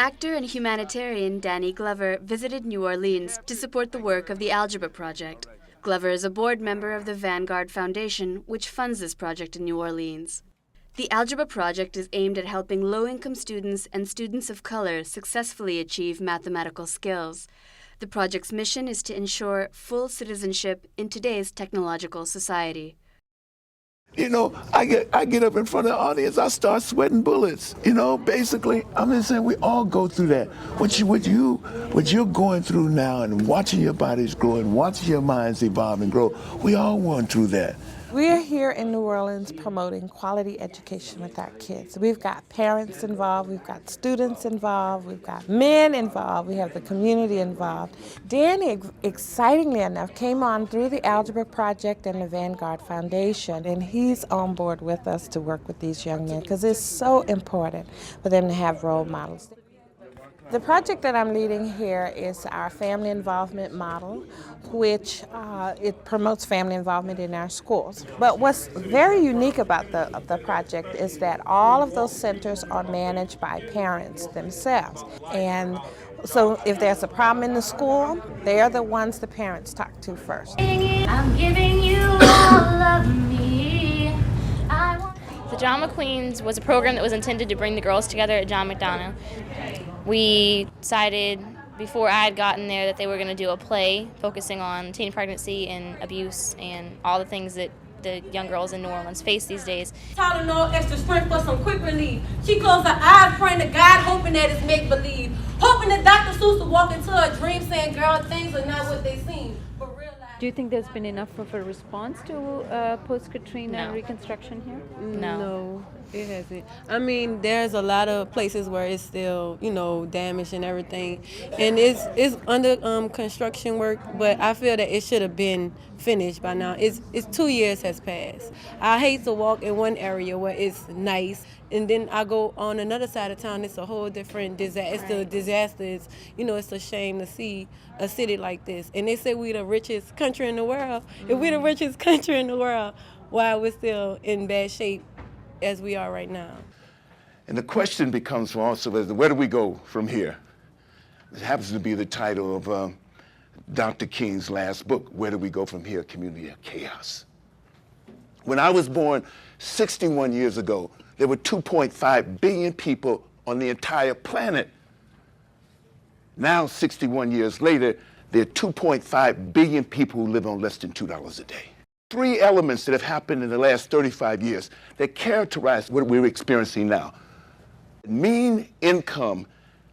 Actor and humanitarian Danny Glover visited New Orleans to support the work of the Algebra Project. Glover is a board member of the Vanguard Foundation, which funds this project in New Orleans. The Algebra Project is aimed at helping low-income students and students of color successfully achieve mathematical skills. The project's mission is to ensure full citizenship in today's technological society. You know, I get up in front of the audience, I start sweating bullets. You know, basically, I'm just saying we all go through that. What you're going through now and watching your bodies grow and watching your minds evolve and grow, we all went through that. We're here in New Orleans promoting quality education with our kids. We've got parents involved, we've got students involved, we've got men involved, we have the community involved. Danny, excitingly enough, came on through the Algebra Project and the Vanguard Foundation, and he's on board with us to work with these young men because it's so important for them to have role models. The project that I'm leading here is our family involvement model, which it promotes family involvement in our schools. But what's very unique about the project is that all of those centers are managed by parents themselves. And so if there's a problem in the school, they're the ones the parents talk to first. I'm giving you all of me. The Drama Queens was a program that was intended to bring the girls together at John McDonough. We decided before I had gotten there that they were going to do a play focusing on teen pregnancy and abuse and all the things that the young girls in New Orleans face these days. Tylenol, extra strength for some quick relief. She closed her eyes, praying to God, hoping that it's make-believe. Hoping that Dr. Seuss will walk into a dream saying, girl, things are not what they seem. But real life. Do you think there's been enough of a response to post-Katrina No. reconstruction here? No. It hasn't. I mean, there's a lot of places where it's still, you know, damaged and everything, and it's under construction work. But I feel that it should have been finished by now. It's 2 years has passed. I hate to walk in one area where it's nice, and then I go on another side of town. It's a whole different disaster. It's the disaster. It's, you know, it's a shame to see a city like this. And they say we the richest country in the world. If we the richest country in the world, why we're still in bad shape as we are right now. And the question becomes for also, where do we go from here? It happens to be the title of Dr. King's last book, Where Do We Go From Here? Community of Chaos. When I was born 61 years ago, there were 2.5 billion people on the entire planet. Now, 61 years later, there are 2.5 billion people who live on less than $2 a day. Three elements that have happened in the last 35 years that characterize what we're experiencing now. Mean income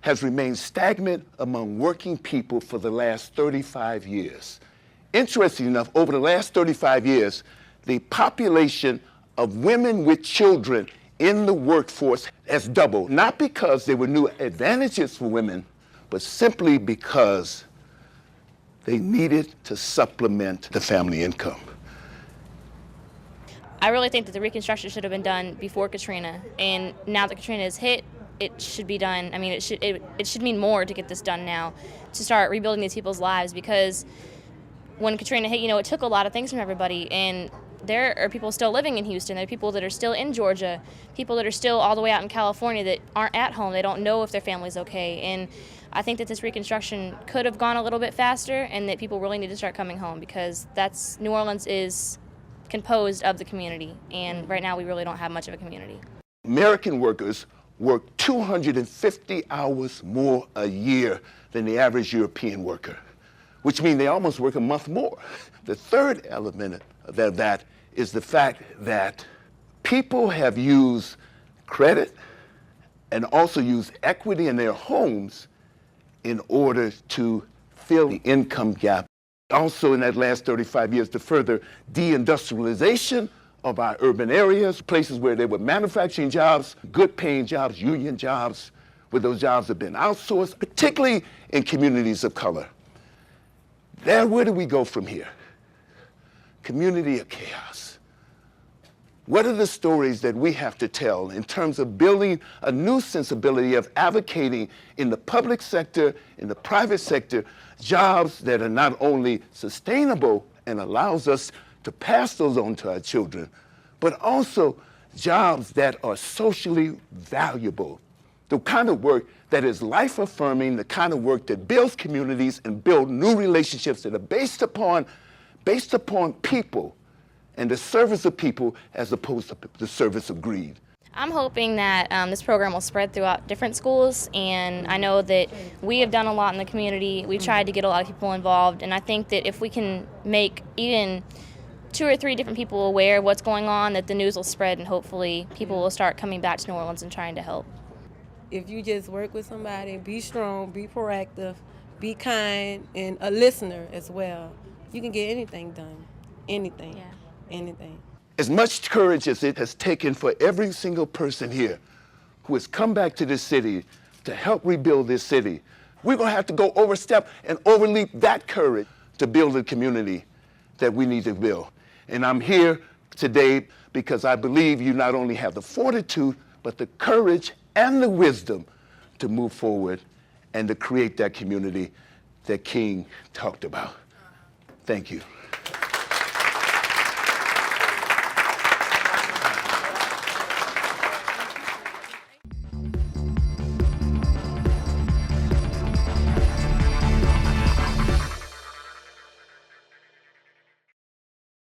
has remained stagnant among working people for the last 35 years. Interesting enough, over the last 35 years, the population of women with children in the workforce has doubled, not because there were new advantages for women, but simply because they needed to supplement the family income. I really think that the reconstruction should have been done before Katrina, and now that Katrina has hit, it should be done. I mean, it should mean more to get this done now, to start rebuilding these people's lives, because when Katrina hit, you know, it took a lot of things from everybody, and there are people still living in Houston. There are people that are still in Georgia, people that are still all the way out in California that aren't at home. They don't know if their family's okay, and I think that this reconstruction could have gone a little bit faster, and that people really need to start coming home, because New Orleans is composed of the community, and right now we really don't have much of a community. American workers work 250 hours more a year than the average European worker, which means they almost work a month more. The third element of that is the fact that people have used credit and also used equity in their homes in order to fill the income gap. Also in that last 35 years, the further deindustrialization of our urban areas, places where there were manufacturing jobs, good paying jobs, union jobs, where those jobs have been outsourced, particularly in communities of color. Where do we go from here? Community of chaos. What are the stories that we have to tell in terms of building a new sensibility of advocating in the public sector, in the private sector, jobs that are not only sustainable and allows us to pass those on to our children, but also jobs that are socially valuable, The kind of work that is life-affirming, the kind of work that builds communities and builds new relationships that are based upon people and the service of people as opposed to the service of greed. I'm hoping that this program will spread throughout different schools, and I know that we have done a lot in the community. We've tried to get a lot of people involved, and I think that if we can make even 2 or 3 different people aware of what's going on, that the news will spread, and hopefully people will start coming back to New Orleans and trying to help. If you just work with somebody, be strong, be proactive, be kind, and a listener as well, you can get anything done. Anything. Yeah. Anything. As much courage as it has taken for every single person here who has come back to this city to help rebuild this city, we're going to have to go overstep and overleap that courage to build the community that we need to build. And I'm here today because I believe you not only have the fortitude, but the courage and the wisdom to move forward and to create that community that King talked about. Thank you.